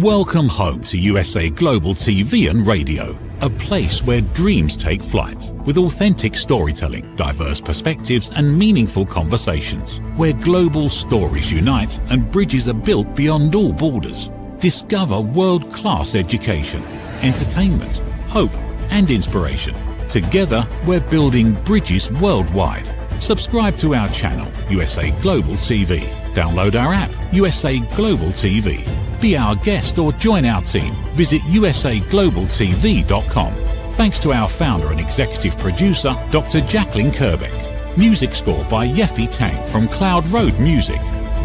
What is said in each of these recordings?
Welcome home to USA Global TV and Radio, a place where dreams take flight, with authentic storytelling, diverse perspectives and meaningful conversations, where global stories unite and bridges are built beyond all borders. Discover world-class education, entertainment, hope and inspiration. Together, we're building bridges worldwide. Subscribe to our channel, USA Global TV. Download our app, USA Global TV. Be our guest or join our team. Visit usaglobaltv.com. Thanks to our founder and executive producer, Dr. Jacalyn Kerbeck. Music score by Yeffy Tang from Cloud Road Music.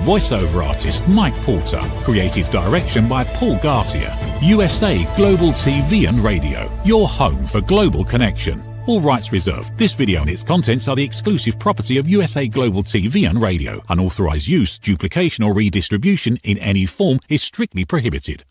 Voiceover artist Mike Porter. Creative direction by Paul Garcia. USA Global TV and Radio, your home for global connection. All rights reserved. This video and its contents are the exclusive property of USA Global TV and Radio. Unauthorized use, duplication or redistribution in any form is strictly prohibited.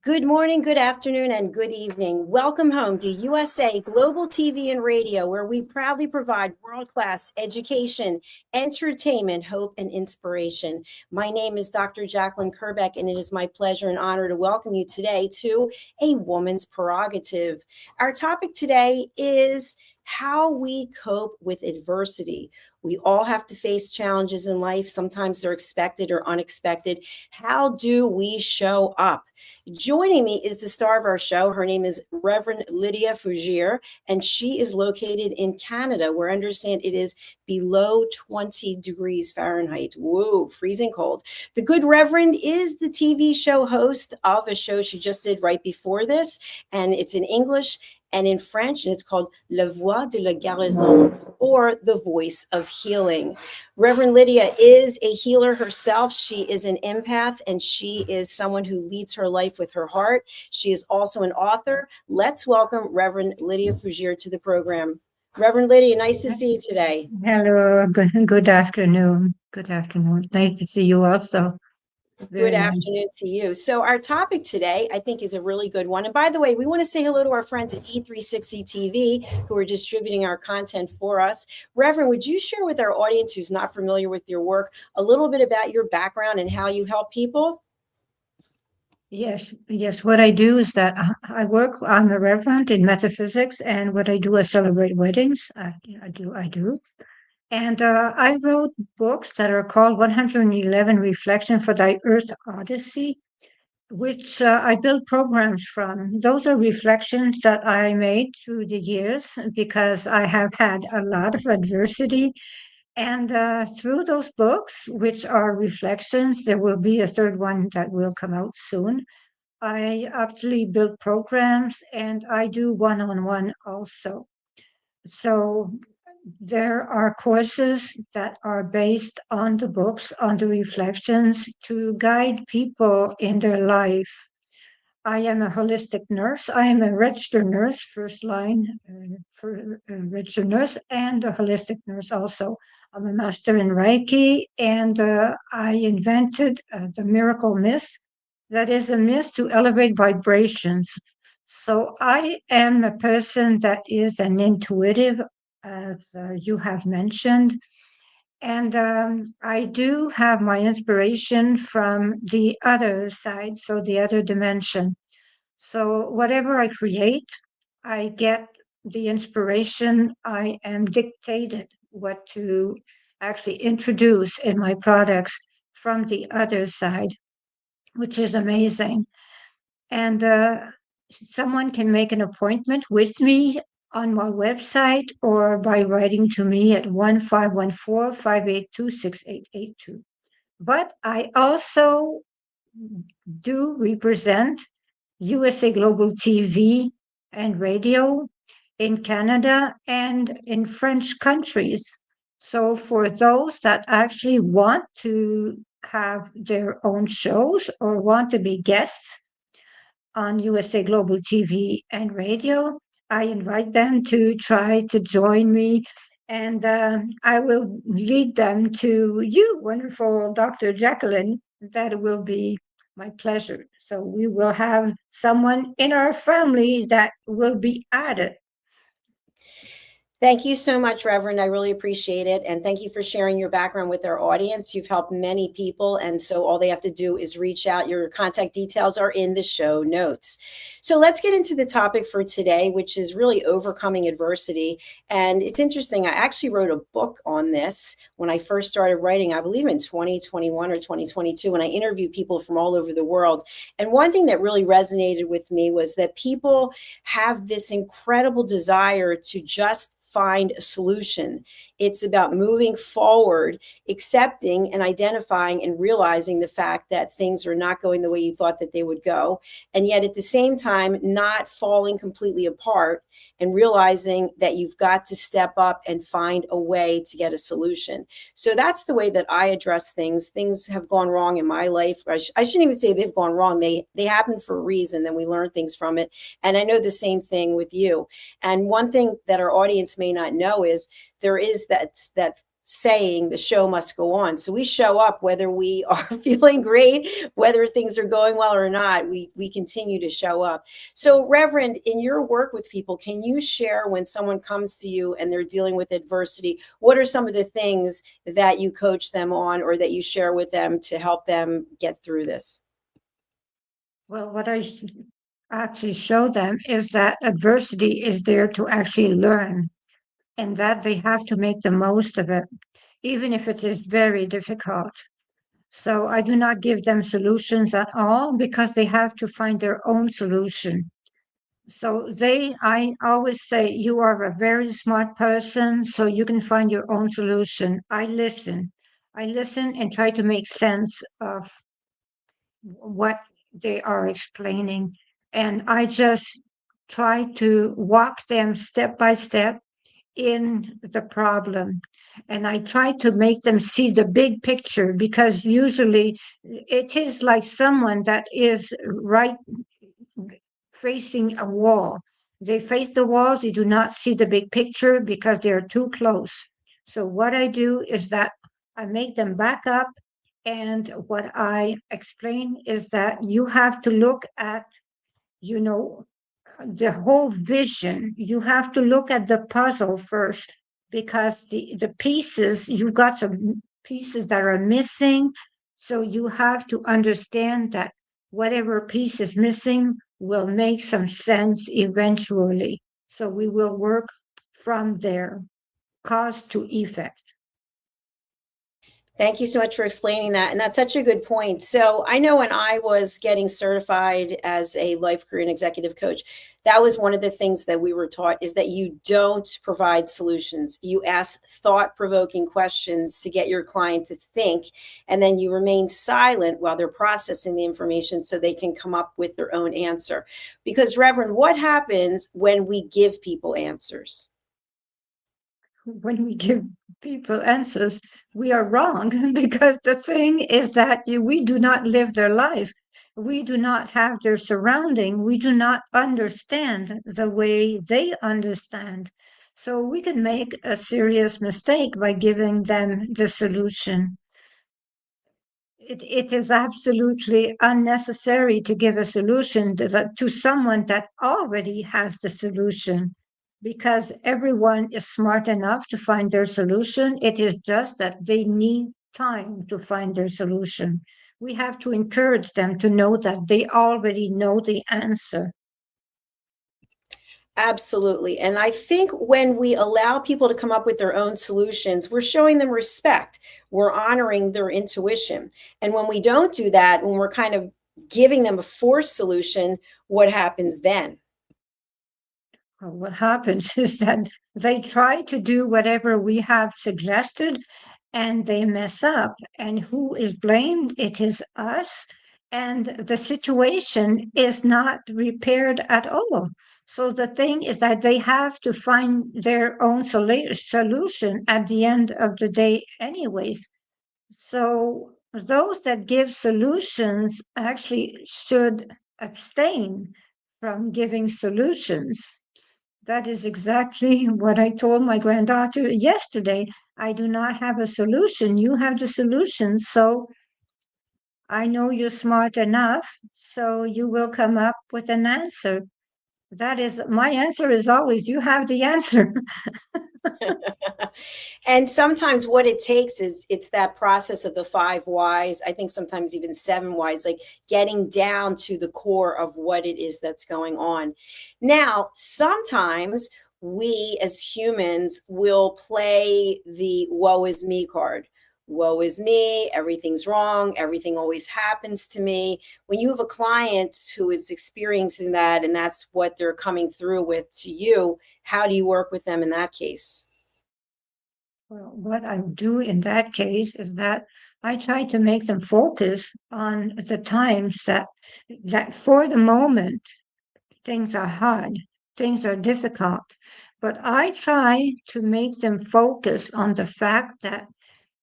Good morning, good afternoon, and good evening. Welcome home to USA Global TV and Radio, where we proudly provide world-class education, entertainment, hope, and inspiration. My name is Dr. Jacalyn Kerbeck, and it is my pleasure and honor to welcome you today to A Woman's Prerogative. Our topic today is how we cope with adversity. We all have to face challenges in life. Sometimes they're expected or unexpected. How do we show up? Joining me is the star of our show. Her name is Reverend Lydia Fougeres, and she is located in Canada, where I understand it is below 20 degrees Fahrenheit. Whoa, freezing cold. The good Reverend is the TV show host of a show she just did right before this, and it's in English and in French, and it's called La Voix de la Guérison, or The Voice of Healing. Reverend Lydia is a healer herself. She is an empath, and she is someone who leads her life with her heart. She is also an author. Let's welcome Reverend Lydia Fougeres to the program. Reverend Lydia, nice to see you today. Hello, good afternoon. Good afternoon. Nice to see you also. Good afternoon to you. So our topic today, I think, is a really good one. And by the way, we want to say hello to our friends at E360 TV who are distributing our content for us. Reverend, would you share with our audience who's not familiar with your work a little bit about your background and how you help people? Yes. What I do is that I'm a reverend in metaphysics, and what I do is celebrate weddings. I do. And I wrote books that are called 111 Reflection for Thy Earth Odyssey, which I build programs from. Those are reflections that I made through the years because I have had a lot of adversity. And through those books, which are reflections, there will be a third one that will come out soon. I actually build programs, and I do one-on-one also. So there are courses that are based on the books, on the reflections, to guide people in their life. I am a holistic nurse. I am a registered nurse, first line for registered nurse, and a holistic nurse also. I'm a master in Reiki, and I invented the miracle mist. That is a mist to elevate vibrations. So I am a person that is an intuitive, as you have mentioned. And I do have my inspiration from the other side, so the other dimension. So whatever I create, I get the inspiration. I am dictated what to actually introduce in my products from the other side, which is amazing. And someone can make an appointment with me on my website or by writing to me at 1-514-582-6882. But I also do represent USA Global TV and Radio in Canada and in French countries. So for those that actually want to have their own shows or want to be guests on USA Global TV and Radio, I invite them to try to join me, and I will lead them to you, wonderful Dr. Jacalyn. That will be my pleasure. So we will have someone in our family that will be added. Thank you so much, Reverend. I really appreciate it. And thank you for sharing your background with our audience. You've helped many people. And so all they have to do is reach out. Your contact details are in the show notes. So let's get into the topic for today, which is really overcoming adversity. And it's interesting. I actually wrote a book on this when I first started writing, I believe in 2021 or 2022, when I interviewed people from all over the world. And one thing that really resonated with me was that people have this incredible desire to just find a solution. It's about moving forward, accepting and identifying and realizing the fact that things are not going the way you thought that they would go. And yet at the same time, not falling completely apart and realizing that you've got to step up and find a way to get a solution. So that's the way that I address things. Things have gone wrong in my life. I shouldn't even say they've gone wrong. They happen for a reason, then we learn things from it. And I know the same thing with you. And one thing that our audience may not know is there is that saying, the show must go on. So we show up whether we are feeling great, whether things are going well or not, we continue to show up. So Reverend, in your work with people, can you share when someone comes to you and they're dealing with adversity, what are some of the things that you coach them on or that you share with them to help them get through this? Well, what I actually show them is that adversity is there to actually learn, and that they have to make the most of it, even if it is very difficult. So I do not give them solutions at all because they have to find their own solution. So I always say, you are a very smart person, so you can find your own solution. I listen. I listen and try to make sense of what they are explaining. And I just try to walk them step by step in the problem. And I try to make them see the big picture because usually it is like someone that is right facing a wall. They face the wall, they do not see the big picture because they're too close. So, what I do is that I make them back up. And what I explain is that you have to look at, you know, the whole vision. You have to look at the puzzle first because the pieces, you've got some pieces that are missing. So you have to understand that whatever piece is missing will make some sense eventually. So we will work from there, cause to effect. Thank you so much for explaining that. And that's such a good point. So I know when I was getting certified as a life, career, and executive coach, that was one of the things that we were taught is that you don't provide solutions. You ask thought-provoking questions to get your client to think, and then you remain silent while they're processing the information so they can come up with their own answer. Because Reverend, what happens when we give people answers? When we give people answers, we are wrong because the thing is that we do not live their life. We do not have their surrounding. We do not understand the way they understand. So we can make a serious mistake by giving them the solution. It is absolutely unnecessary to give a solution to someone that already has the solution because everyone is smart enough to find their solution. It is just that they need time to find their solution. We have to encourage them to know that they already know the answer. Absolutely. And I think when we allow people to come up with their own solutions, we're showing them respect. We're honoring their intuition. And when we don't do that, when we're kind of giving them a forced solution, what happens then? Well, what happens is that they try to do whatever we have suggested and they mess up. And who is blamed? It is us. And the situation is not repaired at all. So the thing is that they have to find their own solution at the end of the day, anyways. So those that give solutions actually should abstain from giving solutions. That is exactly what I told my granddaughter yesterday. I do not have a solution. You have the solution. So I know you're smart enough. So you will come up with an answer. That is, my answer is always, you have the answer. And sometimes what it takes is it's that process of the 5 whys. I think sometimes even 7 whys, like getting down to the core of what it is that's going on. Now, sometimes we as humans will play the woe is me card. Woe is me, everything's wrong, everything always happens to me. When you have a client who is experiencing that and that's what they're coming through with to you, how do you work with them in that case? Well, what I do in that case is that I try to make them focus on the times that for the moment things are hard, things are difficult, but I try to make them focus on the fact that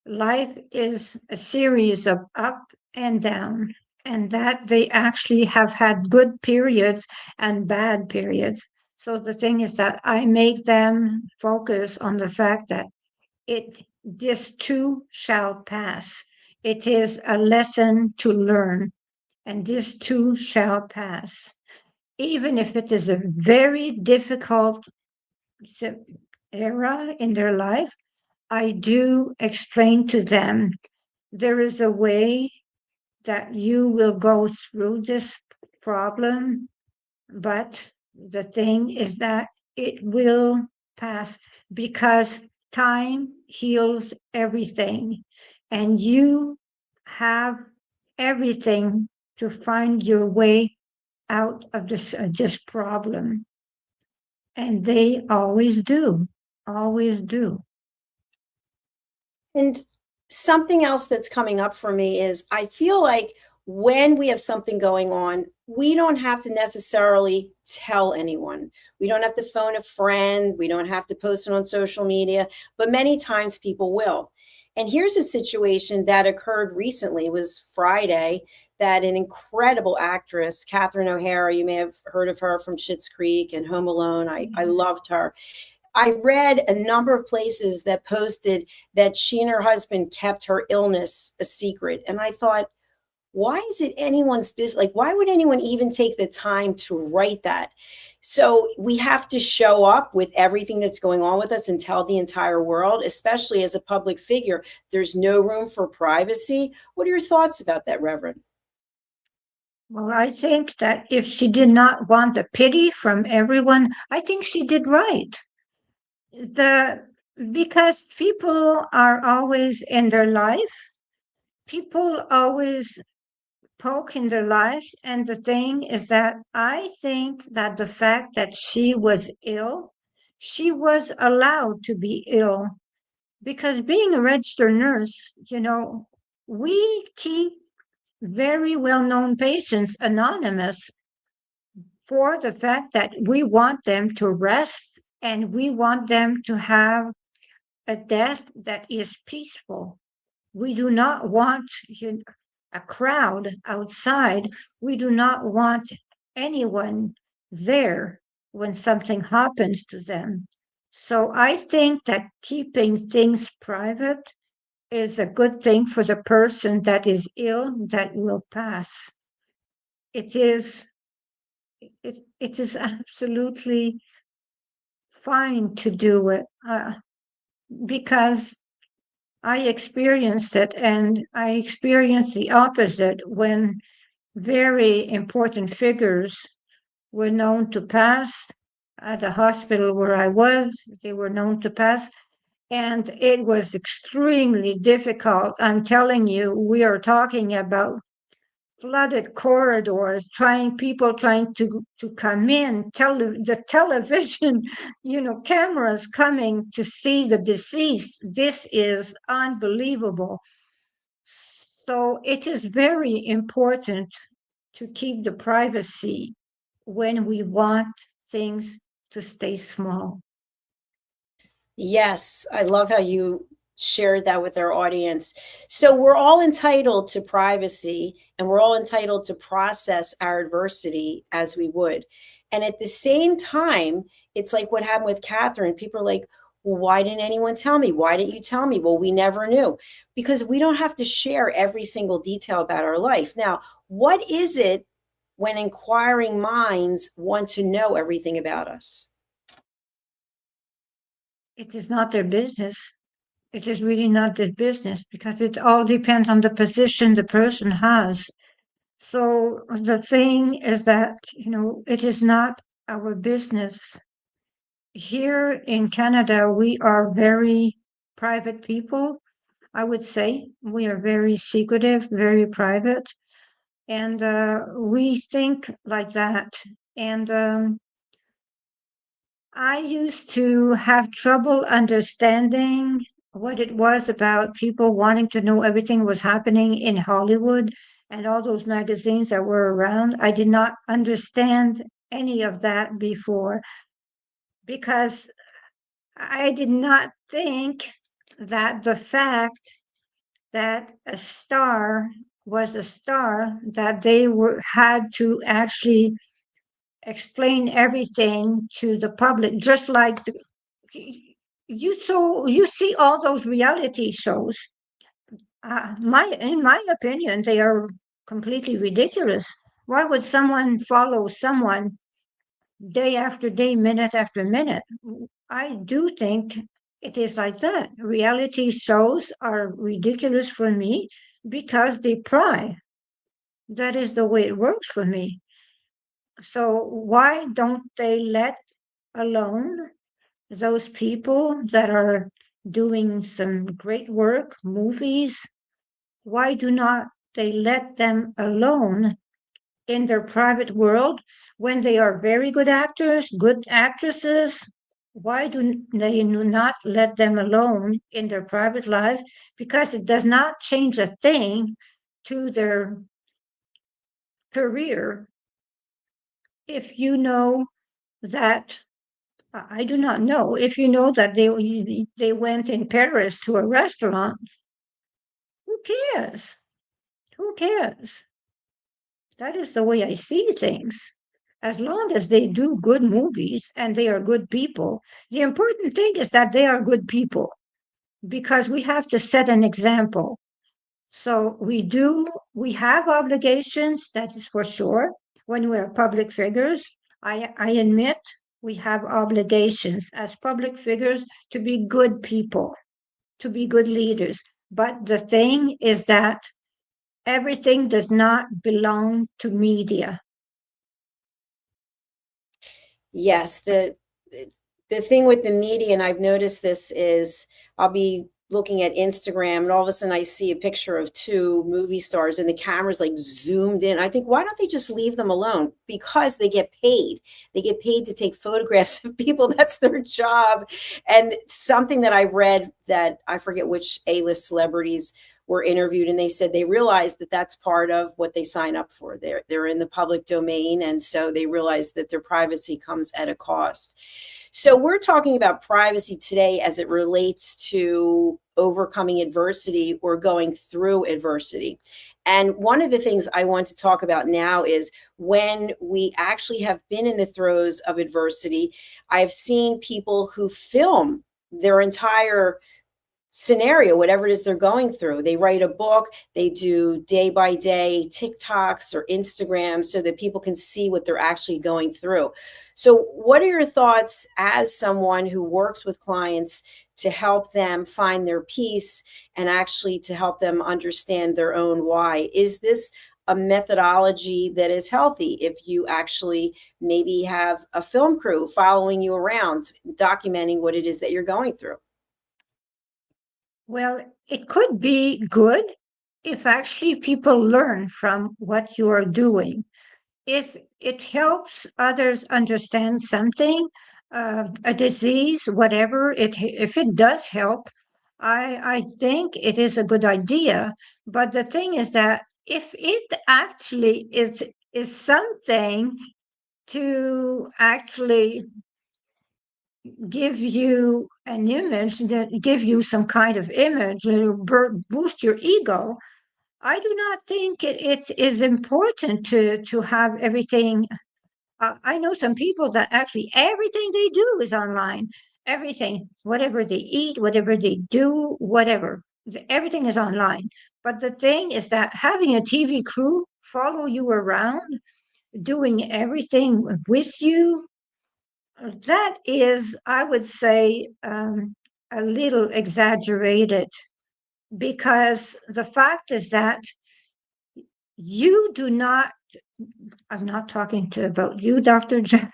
life is a series of up and down, and that they actually have had good periods and bad periods. So the thing is that I make them focus on the fact that it this too shall pass. It is a lesson to learn, and this too shall pass. Even if it is a very difficult era in their life, I do explain to them there is a way that you will go through this problem, but the thing is that it will pass because time heals everything, and you have everything to find your way out of this problem. And they always do, always do. And something else that's coming up for me is I feel like when we have something going on, we don't have to necessarily tell anyone. We don't have to phone a friend. We don't have to post it on social media, but many times people will. And here's a situation that occurred recently. It was Friday that an incredible actress, Catherine O'Hara, you may have heard of her from Schitt's Creek and Home Alone. I Yes. loved her. I read a number of places that posted that she and her husband kept her illness a secret. And I thought, why is it anyone's business? Like, why would anyone even take the time to write that? So we have to show up with everything that's going on with us and tell the entire world, especially as a public figure. There's no room for privacy. What are your thoughts about that, Reverend? Well, I think that if she did not want the pity from everyone, I think she did right. The Because people are always in their life, people always poke in their lives, and the thing is that I think that the fact that she was ill, she was allowed to be ill because being a registered nurse, we keep very well-known patients anonymous for the fact that we want them to rest and we want them to have a death that is peaceful. We do not want a crowd outside. We do not want anyone there when something happens to them. So I think that keeping things private is a good thing for the person that is ill that will pass. It is it is absolutely fine to do it because I experienced it, and I experienced the opposite when very important figures were known to pass at the hospital where I was. They were known to pass, and it was extremely difficult. I'm telling you, we are talking about flooded corridors, people trying to come in, the television, cameras coming to see the deceased. This is unbelievable. So it is very important to keep the privacy when we want things to stay small. Yes, I love how you shared that with our audience. So we're all entitled to privacy and we're all entitled to process our adversity as we would. And at the same time, it's like what happened with Catherine. People are like, well, why didn't anyone tell me? Why didn't you tell me? Well, we never knew because we don't have to share every single detail about our life. Now, what is it when inquiring minds want to know everything about us? it is not their business. It is really not their business because it all depends on the position the person has. So the thing is that, it is not our business. Here in Canada, we are very private people, I would say. We are very secretive, very private, and we think like that. And I used to have trouble understanding what it was about people wanting to know everything was happening in Hollywood and all those magazines that were around. I did not understand any of that before because I did not think that the fact that a star was a star, that they had to actually explain everything to the public, just like you see all those reality shows. In my opinion, they are completely ridiculous. Why would someone follow someone day after day, minute after minute? I do think it is like that. Reality shows are ridiculous for me because they pry. That is the way it works for me. So why don't they let alone those people that are doing some great work, movies? Why do not they let them alone in their private world when they are very good actors, good actresses? Why do they not let them alone in their private life? Because it does not change a thing to their career if you know that. I do not know if you know that they went in Paris to a restaurant. Who cares? Who cares? That is the way I see things. As long as they do good movies and they are good people, the important thing is that they are good people because we have to set an example. So we have obligations, that is for sure. When we are public figures, I admit we have obligations as public figures to be good people, to be good leaders. But the thing is that everything does not belong to media. Yes, the thing with the media, and I've noticed this, is I'll be looking at Instagram and all of a sudden I see a picture of two movie stars and the camera's like zoomed in. I think, why don't they just leave them alone? Because they get paid. They get paid to take photographs of people. That's their job. And something that I've read, that I forget which A-list celebrities were interviewed, and they said they realized that that's part of what they sign up for. They're in the public domain, and so they realize that their privacy comes at a cost. So we're talking about privacy today as it relates to overcoming adversity or going through adversity. And one of the things I want to talk about now is when we actually have been in the throes of adversity. I've seen people who film their entire scenario, whatever it is they're going through. They write a book, they do day by day TikToks or Instagram so that people can see what they're actually going through. So what are your thoughts as someone who works with clients to help them find their peace and actually to help them understand their own why? Is this a methodology that is healthy if you actually maybe have a film crew following you around, documenting what it is that you're going through? Well, it could be good if actually people learn from what you are doing. If it helps others understand something, a disease, whatever, if it does help, I think it is a good idea. But the thing is that if it actually is something to actually give you an image, that give you some kind of image and boost your ego, I do not think it is important to have everything. I know some people that actually everything they do is online. Everything, whatever they eat, whatever they do, whatever, everything is online. But the thing is that having a TV crew follow you around, doing everything with you, That is, I would say, a little exaggerated, because the fact is that you do not, I'm not talking about you, Dr. Jack.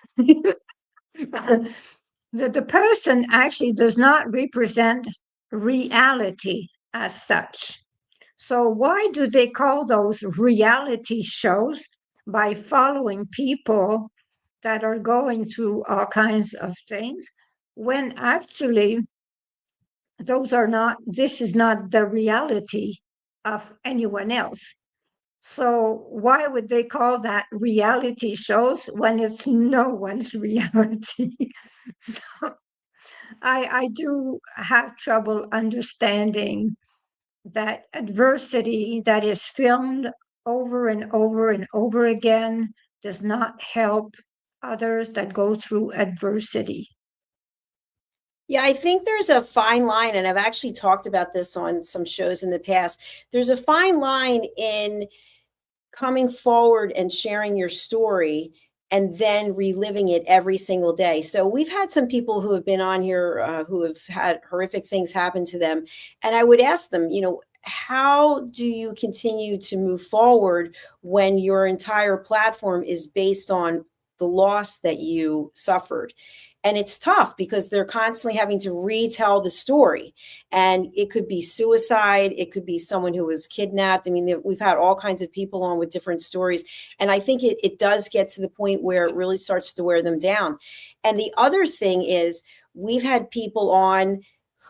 The person actually does not represent reality as such. So, why do they call those reality shows? By following people that are going through all kinds of things, when actually this is not the reality of anyone else. So why would they call that reality shows when it's no one's reality? So I do have trouble understanding that adversity that is filmed over and over and over again does not help others that go through adversity. Yeah, I think there's a fine line, and I've actually talked about this on some shows in the past. There's a fine line in coming forward and sharing your story and then reliving it every single day. So we've had some people who have been on here who have had horrific things happen to them. And I would ask them, how do you continue to move forward when your entire platform is based on the loss that you suffered? And it's tough because they're constantly having to retell the story. And it could be suicide, it could be someone who was kidnapped. I mean, we've had all kinds of people on with different stories. And I think it does get to the point where it really starts to wear them down. And the other thing is, we've had people on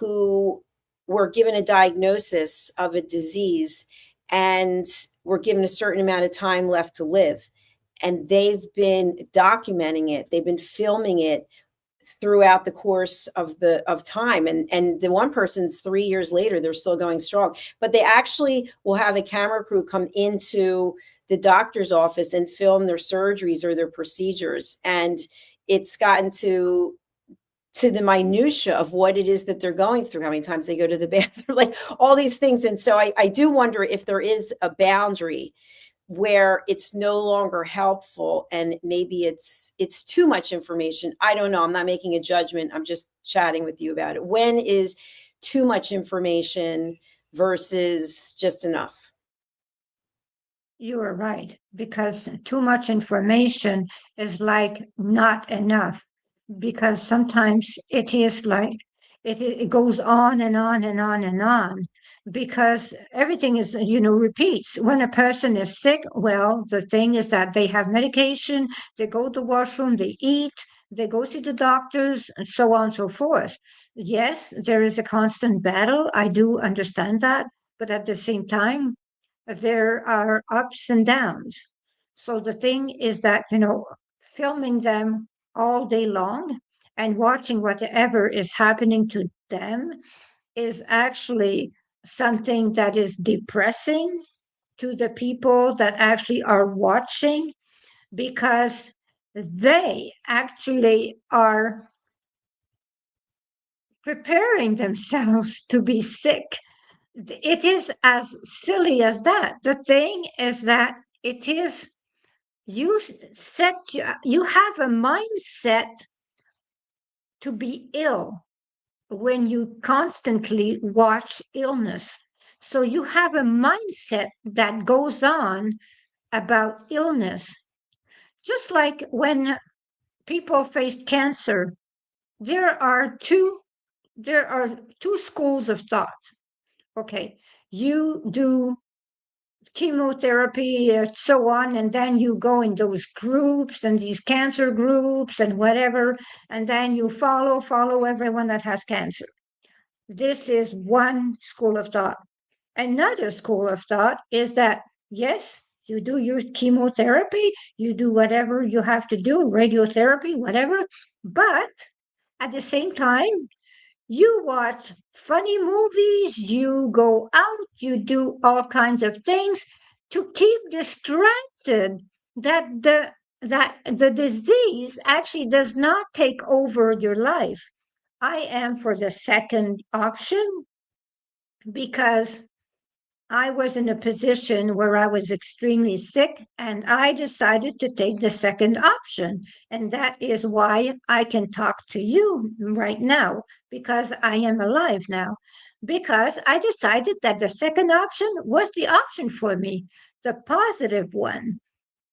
who were given a diagnosis of a disease and were given a certain amount of time left to live. And they've been documenting it, they've been filming it throughout the course of time, and the one person's 3 years later, they're still going strong. But they actually will have a camera crew come into the doctor's office and film their surgeries or their procedures, and it's gotten to the minutia of what it is that they're going through, how many times they go to the bathroom, like all these things. And so I do wonder if there is a boundary where it's no longer helpful and maybe it's too much information. I don't know. I'm not making a judgment. I'm just chatting with you about it. When is too much information versus just enough? You are right, because too much information is like not enough, because sometimes it is like it goes on and on and on and on, because everything is, repeats. When a person is sick, well, the thing is that they have medication, they go to the washroom, they eat, they go see the doctors, and so on and so forth. Yes, there is a constant battle. I do understand that. But at the same time, there are ups and downs. So the thing is that, filming them all day long and watching whatever is happening to them is actually something that is depressing to the people that actually are watching, because they actually are preparing themselves to be sick. It is as silly as that. The thing is that it is, you you have a mindset to be ill when you constantly watch illness. So you have a mindset that goes on about illness. Just like when people face cancer, there are two there are two schools of thought. Okay, you do chemotherapy, so on, and then you go in those groups and these cancer groups and whatever, and then you follow everyone that has cancer. This is one school of thought. Another school of thought is that, yes, you do your chemotherapy, you do whatever you have to do, radiotherapy, whatever, but at the same time, you watch funny movies, you go out, you do all kinds of things to keep distracted, that the disease actually does not take over your life. I am for the second option, because I was in a position where I was extremely sick, and I decided to take the second option. And that is why I can talk to you right now, because I am alive now. Because I decided that the second option was the option for me, the positive one.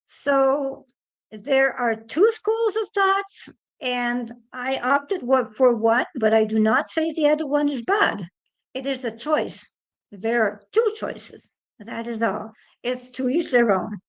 So there are two schools of thoughts, and I opted for one, but I do not say the other one is bad. It is a choice. There are two choices. That is all. It's to each their own.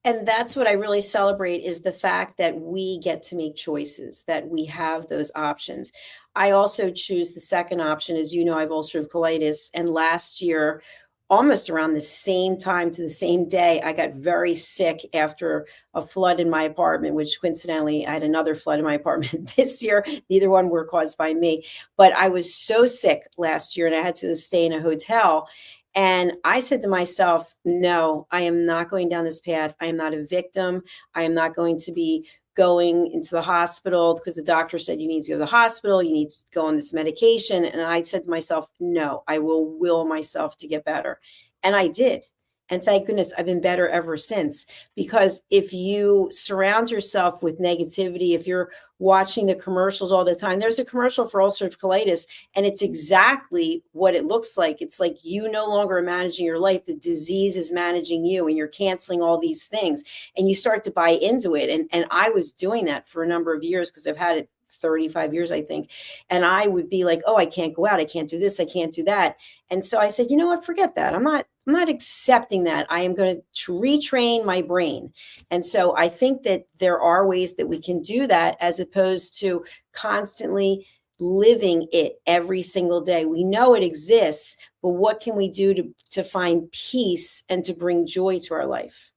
And that's what I really celebrate is the fact that we get to make choices, that we have those options. I also choose the second option. As you know, I have ulcerative colitis. And last year, almost around the same time to the same day, I got very sick after a flood in my apartment, which coincidentally, I had another flood in my apartment this year. Neither one were caused by me. But I was so sick last year and I had to stay in a hotel. And I said to myself, no, I am not going down this path. I am not a victim. I am not going to be going into the hospital because the doctor said you need to go to the hospital. You need to go on this medication. And I said to myself, no, I will myself to get better. And I did. And thank goodness I've been better ever since. Because if you surround yourself with negativity, if you're watching the commercials all the time, there's a commercial for ulcerative colitis, and it's exactly what it looks like. It's like you no longer are managing your life. The disease is managing you, and you're canceling all these things. And you start to buy into it. And I was doing that for a number of years because I've had it 35 years, I think. And I would be like, oh, I can't go out. I can't do this. I can't do that. And so I said, you know what, forget that. I'm not accepting that. I am going to retrain my brain. And so I think that there are ways that we can do that as opposed to constantly living it every single day. We know it exists, but what can we do to find peace and to bring joy to our life?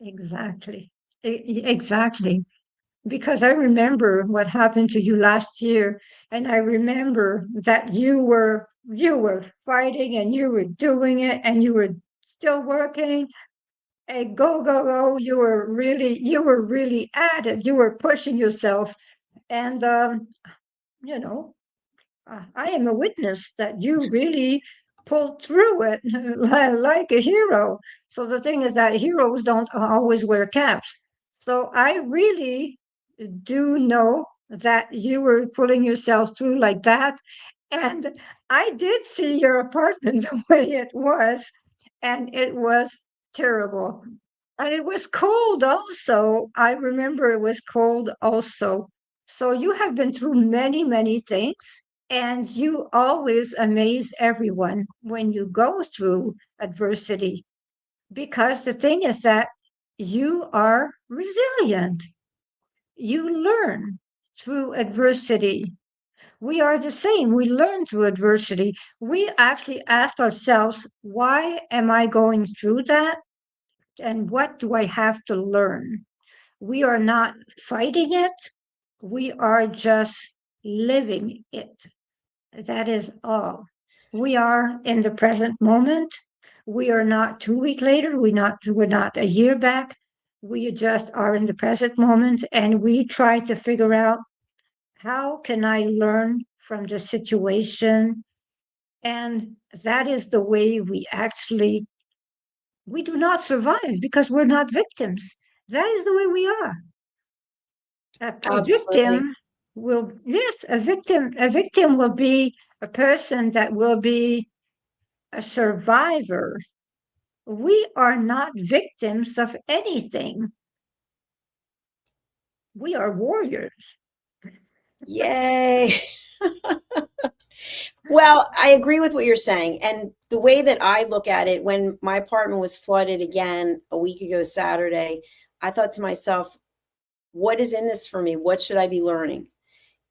Exactly. Exactly. Because I remember what happened to you last year, and I remember that you were fighting and you were doing it and you were still working and go. You were really at it. You were pushing yourself, and you know I am a witness that you really pulled through it like a hero. So the thing is that heroes don't always wear caps. So I really do know that you were pulling yourself through like that. And I did see your apartment the way it was, and it was terrible. And it was cold also. I remember it was cold also. So you have been through many, many things, and you always amaze everyone when you go through adversity. Because the thing is that you are resilient. You learn through adversity. We are the same. We learn through adversity. We actually ask ourselves, why am I going through that? And what do I have to learn? We are not fighting it. We are just living it. That is all. We are in the present moment. We are not 2 weeks later. We're not a year back. We just are in the present moment, and we try to figure out how can I learn from the situation. And that is the way we do not survive because we're not victims. That is the way we are. A Absolutely. victim a victim will be a person that will be a survivor. We are not victims of anything. We are warriors. Yay. Well, I agree with what you're saying. And the way that I look at it, when my apartment was flooded again a week ago Saturday, I thought to myself, what is in this for me? What should I be learning?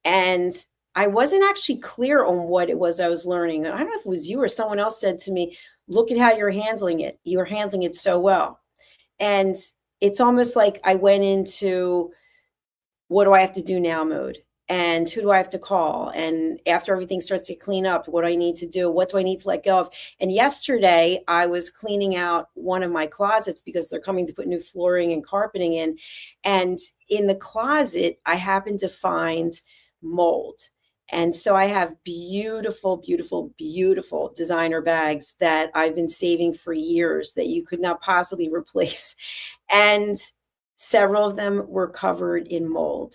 And I wasn't actually clear on what it was I was learning. I don't know if it was you or someone else said to me, look at how you're handling it. You're handling it so well. And it's almost like I went into what do I have to do now mode? And who do I have to call? And after everything starts to clean up, what do I need to do? What do I need to let go of? And yesterday I was cleaning out one of my closets because they're coming to put new flooring and carpeting in. And in the closet, I happened to find mold. And so I have beautiful, beautiful, beautiful designer bags that I've been saving for years that you could not possibly replace. And several of them were covered in mold.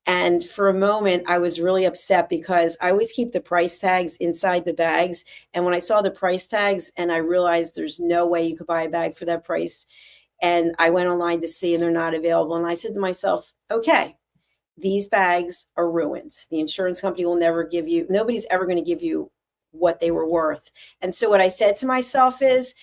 And for a moment, I was really upset because I always keep the price tags inside the bags. And when I saw the price tags and I realized there's no way you could buy a bag for that price, and I went online to see and they're not available. And I said to myself, okay, these bags are ruined. The insurance company will never give you, nobody's ever going to give you what they were worth. And so what I said to myself is,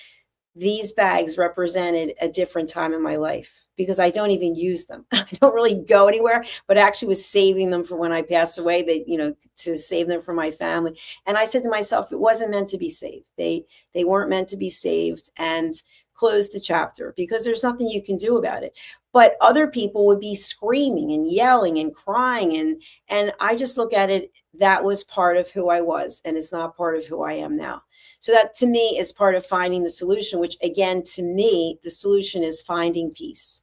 these bags represented a different time in my life because I don't even use them. I don't really go anywhere, but actually was saving them for when I pass away, to save them for my family. And I said to myself, it wasn't meant to be saved. They weren't meant to be saved, and close the chapter because there's nothing you can do about it. But other people would be screaming and yelling and crying, and I just look at it, that was part of who I was, and it's not part of who I am now. So that to me is part of finding the solution, which again, to me, the solution is finding peace.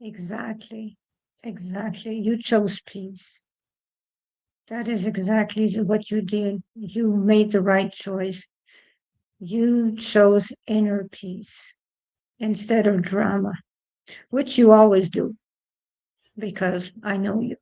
Exactly. Exactly. You chose peace. That is exactly what you did. You made the right choice. You chose inner peace instead of drama, which you always do because I know you.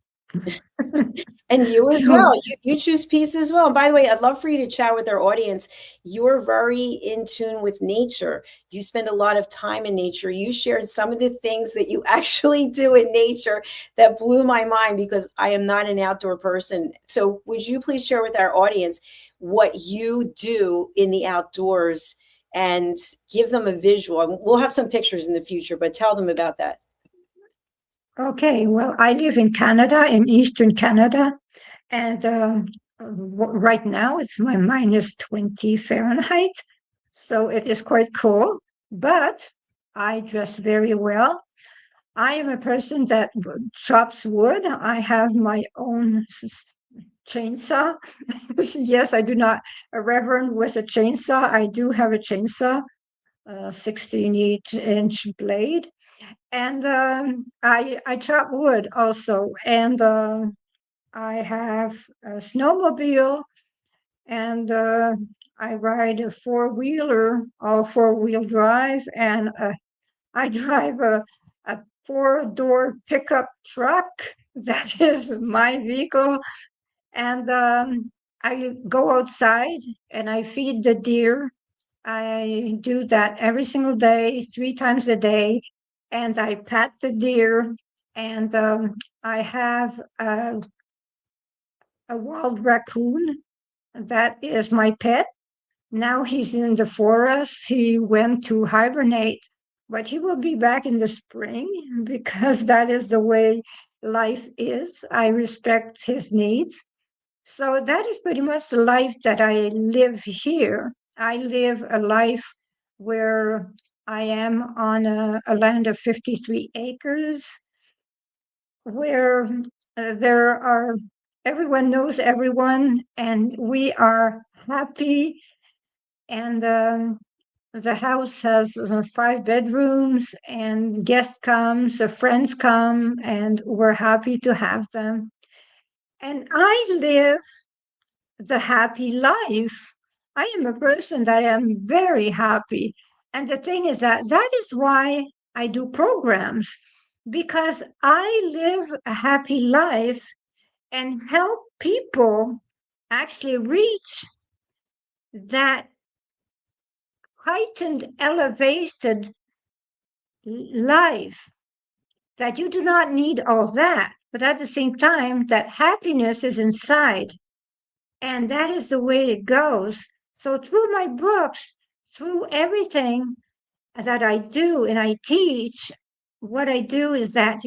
And you as So, well. You choose peace as well. And by the way, I'd love for you to chat with our audience. You're very in tune with nature. You spend a lot of time in nature. You shared some of the things that you actually do in nature that blew my mind because I am not an outdoor person. So would you please share with our audience what you do in the outdoors and give them a visual? We'll have some pictures in the future, but tell them about that. okay, well, I live in Canada, in Eastern Canada, and right now it's my minus 20 Fahrenheit. So it is quite cool, but I dress very well. I am a person that chops wood. I have my own chainsaw. Yes, I do not, a reverend with a chainsaw. I do have a chainsaw, 16-inch blade. And I chop wood also. And I have a snowmobile, and I ride a four-wheeler, all four-wheel drive, and I drive a four-door pickup truck. That is my vehicle. And I go outside and I feed the deer. I do that every single day, 3 times a day. And I pat the deer. And I have a wild raccoon. That is my pet. Now he's in the forest. He went to hibernate, but he will be back in the spring because that is the way life is. I respect his needs. So that is pretty much the life that I live here. I live a life where I am on a land of 53 acres, where there are, everyone knows everyone, and we are happy. And the house has 5 bedrooms, and guests come, so friends come, and we're happy to have them. And I live the happy life. I am a person that am very happy. And the thing is that is why I do programs, because I live a happy life and help people actually reach that heightened, elevated life, that you do not need all that, but at the same time, that happiness is inside. And that is the way it goes. So through my books, through everything that I do and I teach, what I do is that,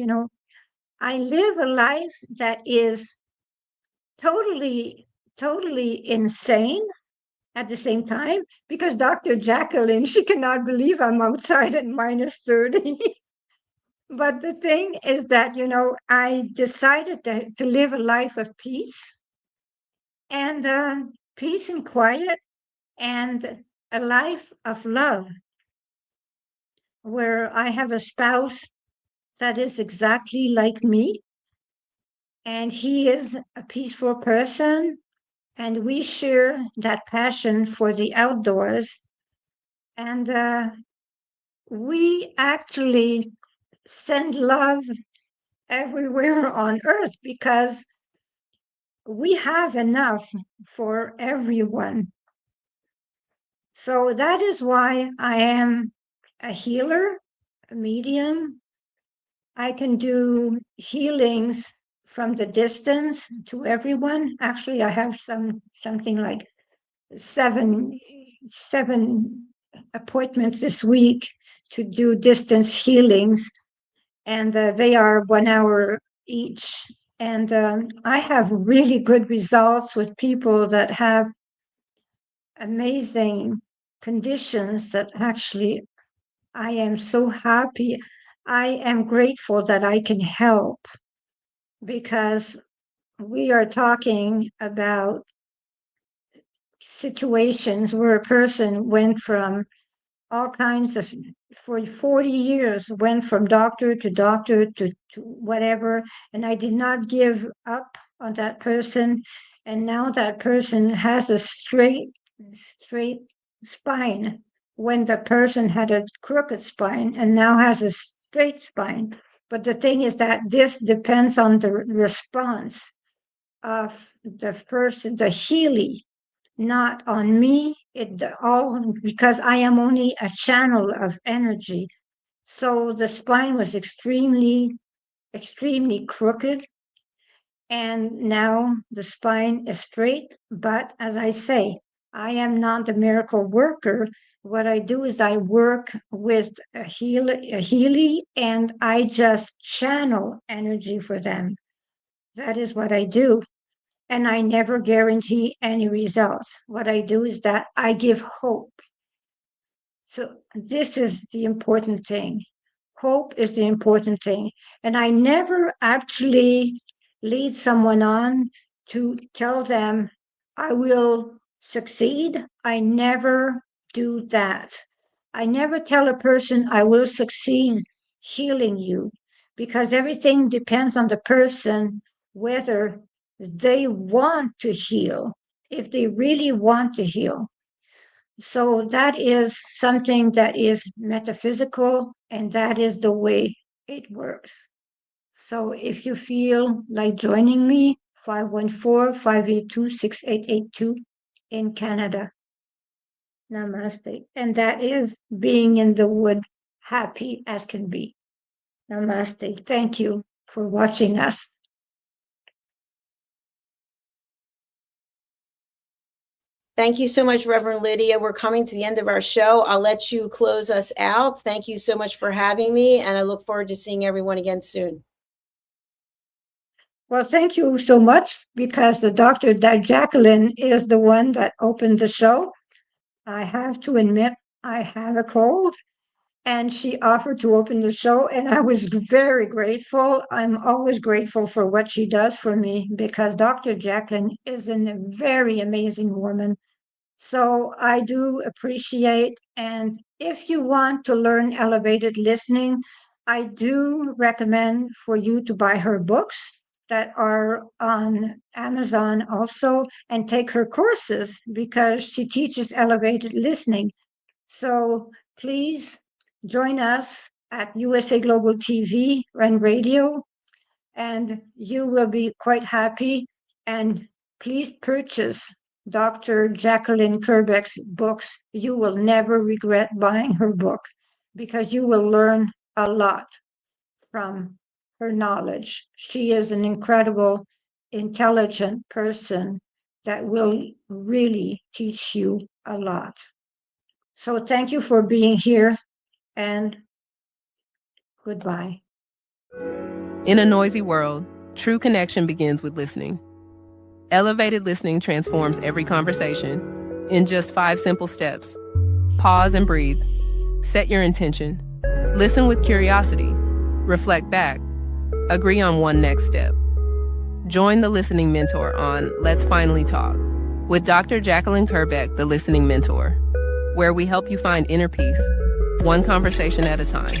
I live a life that is totally, totally insane at the same time, because Dr. Jacalyn, she cannot believe I'm outside at minus 30. But the thing is that, I decided to live a life of peace, and peace and quiet, and a life of love, where I have a spouse that is exactly like me, and he is a peaceful person, and we share that passion for the outdoors. And we actually send love everywhere on earth because we have enough for everyone. So that is why I am a healer, a medium. I can do healings from the distance to everyone. Actually, I have something like seven appointments this week to do distance healings, and they are 1 hour each. And I have really good results with people that have amazing conditions that actually I am so happy. I am grateful that I can help because we are talking about situations where a person went from all kinds of, for 40 years, went from doctor to whatever, and I did not give up on that person. And now that person has a straight spine when the person had a crooked spine and now has a straight spine. But the thing is that this depends on the response of the person, the healing, not on me. It all because I am only a channel of energy. So the spine was extremely crooked, and now the spine is straight. But as I say, I am not a miracle worker. What I do is I work with a healy, and I just channel energy for them. That is what I do. And I never guarantee any results. What I do is that I give hope. So this is the important thing. Hope is the important thing. And I never actually lead someone on to tell them, I will succeed. I never do that. I never tell a person, I will succeed healing you, because everything depends on the person, whether they want to heal, if they really want to heal. So that is something that is metaphysical, and that is the way it works. So if you feel like joining me, 514-582-6882 in Canada. Namaste. And that is being in the wood, happy as can be. Namaste. Thank you for watching us. Thank you so much, Reverend Lydia. We're coming to the end of our show. I'll let you close us out. Thank you so much for having me, and I look forward to seeing everyone again soon. Well, thank you so much, because the Dr. Jacalyn is the one that opened the show. I have to admit, I have a cold, and she offered to open the show, and I was very grateful. I'm always grateful for what she does for me, because Dr. Jacalyn is a very amazing woman. So I do appreciate, and if you want to learn elevated listening, I do recommend for you to buy her books that are on Amazon also, and take her courses, because she teaches elevated listening. So please join us at USA Global TV and radio, and you will be quite happy. And please purchase Dr. Jacalyn Kerbeck's books. You will never regret buying her book, because you will learn a lot from her knowledge. She is an incredible, intelligent person that will really teach you a lot. So thank you for being here, and goodbye. In a noisy world, true connection begins with listening. Elevated listening transforms every conversation in just 5 simple steps. Pause and breathe. Set your intention. Listen with curiosity. Reflect back. Agree on one next step. Join the Listening Mentor on Let's Finally Talk with Dr. Jacalyn Kerbeck, the Listening Mentor, where we help you find inner peace, one conversation at a time.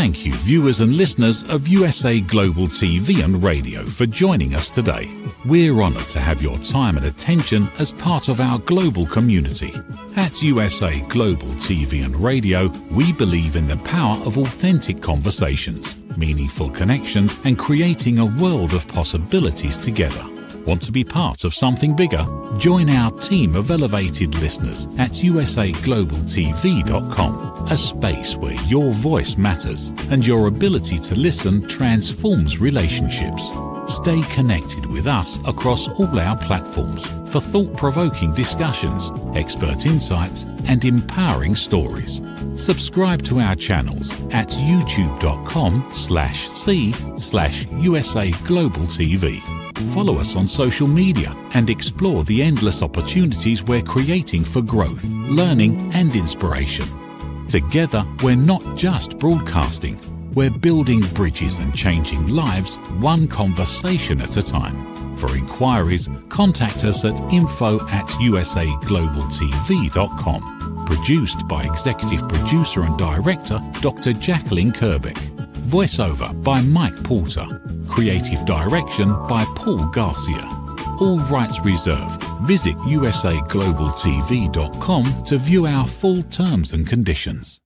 Thank you, viewers and listeners of USA Global TV and Radio, for joining us today. We're honoured to have your time and attention as part of our global community. At USA Global TV and Radio, we believe in the power of authentic conversations, meaningful connections, and creating a world of possibilities together. Want to be part of something bigger? Join our team of elevated listeners at usaglobaltv.com, a space where your voice matters and your ability to listen transforms relationships. Stay connected with us across all our platforms for thought-provoking discussions, expert insights, and empowering stories. Subscribe to our channels at youtube.com/c/USA Global TV. Follow us on social media and explore the endless opportunities we're creating for growth, learning, and inspiration. Together, we're not just broadcasting, we're building bridges and changing lives one conversation at a time. For inquiries, contact us at info@usaglobaltv.com. Produced by Executive Producer and Director Dr. Jacalyn Kerbeck. Voiceover by Mike Porter. Creative direction by Paul Garcia. All rights reserved. Visit usaglobaltv.com to view our full terms and conditions.